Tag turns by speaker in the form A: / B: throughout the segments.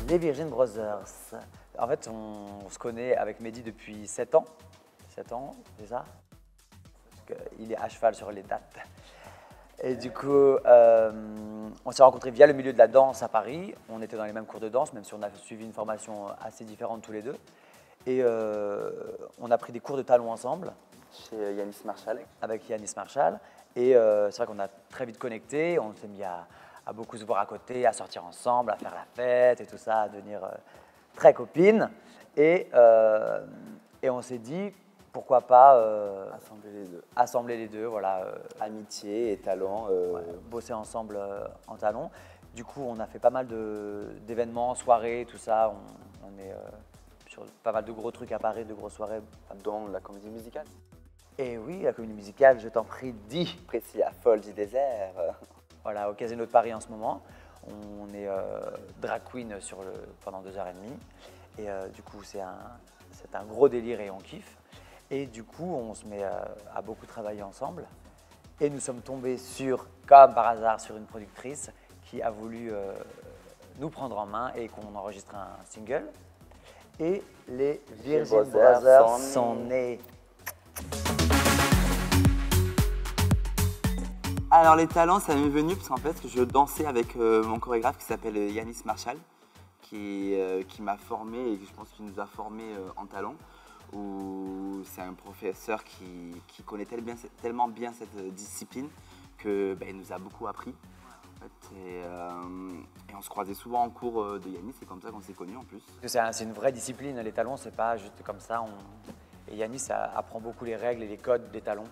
A: Les Virgin Brothers. En fait, on se connaît avec Mehdi depuis 7 ans. 7 ans, c'est ça? Parce qu'il est à cheval sur les dates. Et du coup, on s'est rencontrés via le milieu de la danse à Paris. On était dans les mêmes cours de danse, même si on a suivi une formation assez différente tous les deux. Et on a pris des cours de talons ensemble.
B: Chez Yanis Marshall.
A: Avec Yanis Marshall. Et c'est vrai qu'on a très vite connecté. On s'est mis à beaucoup se voir à côté, à sortir ensemble, à faire la fête et tout ça, à devenir très copines. Et on s'est dit, pourquoi pas assembler les deux, voilà.
B: Amitié et talent.
A: Ouais, bosser ensemble en talons. Du coup, on a fait pas mal d'événements, soirées, tout ça. On est sur pas mal de gros trucs à Paris, de grosses soirées.
B: Dont la comédie musicale.
A: Et oui, la comédie musicale, je t'en prie, dis.
B: Priscilla Folle du désert.
A: Voilà, au Casino de Paris en ce moment. On est drag queen pendant 2h30. Et du coup, c'est un gros délire et on kiffe. Et du coup, on se met à beaucoup travailler ensemble. Et nous sommes tombés comme par hasard, sur une productrice qui a voulu nous prendre en main et qu'on enregistre un single. Et les Virgin Brothers sont nés.
B: Alors les talents, ça m'est venu parce qu'en fait, je dansais avec mon chorégraphe qui s'appelle Yanis Marshall, qui m'a formé et je pense qu'il nous a formés en talent. Où c'est un professeur qui connaît tellement bien cette discipline qu'il nous a beaucoup appris. En fait, et on se croisait souvent en cours de Yanis, c'est comme ça qu'on s'est connus en plus.
A: C'est une vraie discipline, les talons, c'est pas juste comme ça. Et Yanis apprend beaucoup les règles et les codes des talons.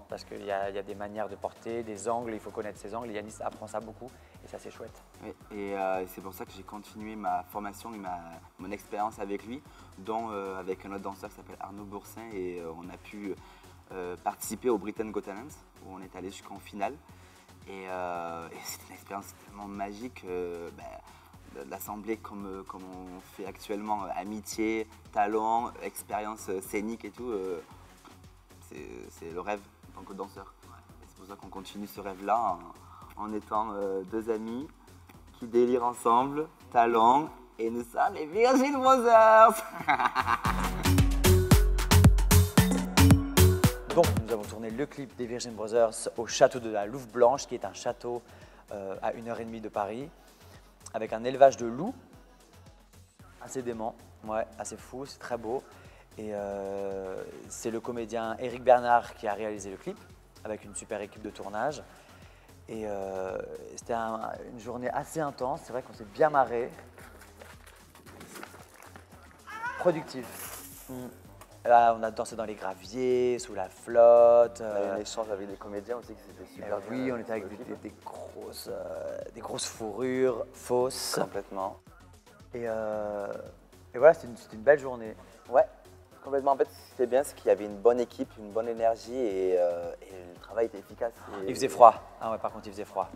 A: Parce qu'il y a des manières de porter, des angles, il faut connaître ses angles. Et Yanis apprend ça beaucoup et ça c'est chouette.
B: Oui, et c'est pour ça que j'ai continué ma formation et mon expérience avec lui, dont avec un autre danseur qui s'appelle Arnaud Boursin, et on a pu participer au Britain Got Talent où on est allé jusqu'en finale. Et c'était une expérience tellement magique d'assembler comme on fait actuellement, amitié, talent, expérience scénique et tout. C'est le rêve en tant que danseur. C'est pour ça qu'on continue ce rêve-là en étant deux amis qui délirent ensemble, talent, et nous sommes les Virgin Brothers.
A: Donc nous avons tourné le clip des Virgin Brothers au château de la Louve Blanche, qui est un château à 1h30 de Paris, avec un élevage de loups, assez dément, ouais, assez fou, c'est très beau. Et c'est le comédien Éric Bernard qui a réalisé le clip, avec une super équipe de tournage. Et c'était une journée assez intense, c'est vrai qu'on s'est bien marré. Productif. Là, on a dansé dans les graviers, sous la flotte.
B: On a eu un échange avec des comédiens aussi qui c'était super bien.
A: Oui, on était avec des grosses fourrures fausses.
B: Complètement.
A: Et voilà, c'était une belle journée.
B: Ouais, complètement. En fait, ce qui était bien, c'est qu'il y avait une bonne équipe, une bonne énergie et le travail était efficace.
A: Il faisait froid. Ah ouais, par contre, il faisait froid.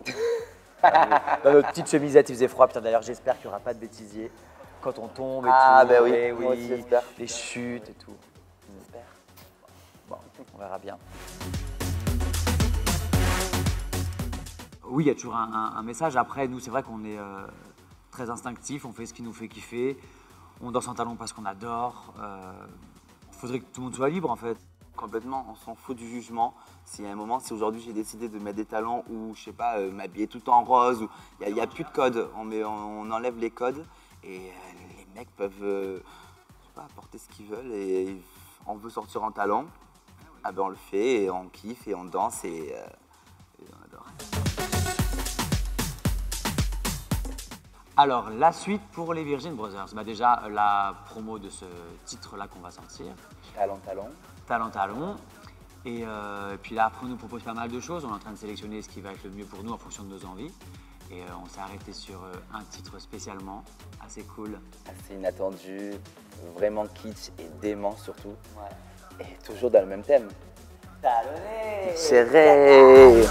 A: Dans notre petite chemisette, il faisait froid. Putain, d'ailleurs, j'espère qu'il n'y aura pas de bêtisier quand on tombe et tout.
B: Ah, ben oui,
A: oui,
B: moi aussi, j'espère.
A: Les chutes et tout.
B: J'espère.
A: Bon, on verra bien. Oui, il y a toujours un message. Après, nous, c'est vrai qu'on est très instinctif. On fait ce qui nous fait kiffer. On danse en talons parce qu'on adore. Il faudrait que tout le monde soit libre, en fait.
B: Complètement, on s'en fout du jugement. S'il y a un moment, si aujourd'hui j'ai décidé de mettre des talons ou, je sais pas, m'habiller tout en rose, il n'y a plus de code. On enlève les codes et les mecs peuvent je sais pas, porter ce qu'ils veulent et on veut sortir en talons. Ah ben on le fait et on kiffe et on danse et on adore.
A: Alors, la suite pour les Virgin Brothers. Bah déjà, la promo de ce titre-là qu'on va sortir.
B: Talon, talon.
A: Talon, talon. Et puis là, après, on nous propose pas mal de choses. On est en train de sélectionner ce qui va être le mieux pour nous en fonction de nos envies. Et on s'est arrêté sur un titre spécialement, assez cool.
B: Assez inattendu, vraiment kitsch et dément surtout. Ouais. Et toujours dans le même thème.
A: Talonné.
B: Serré.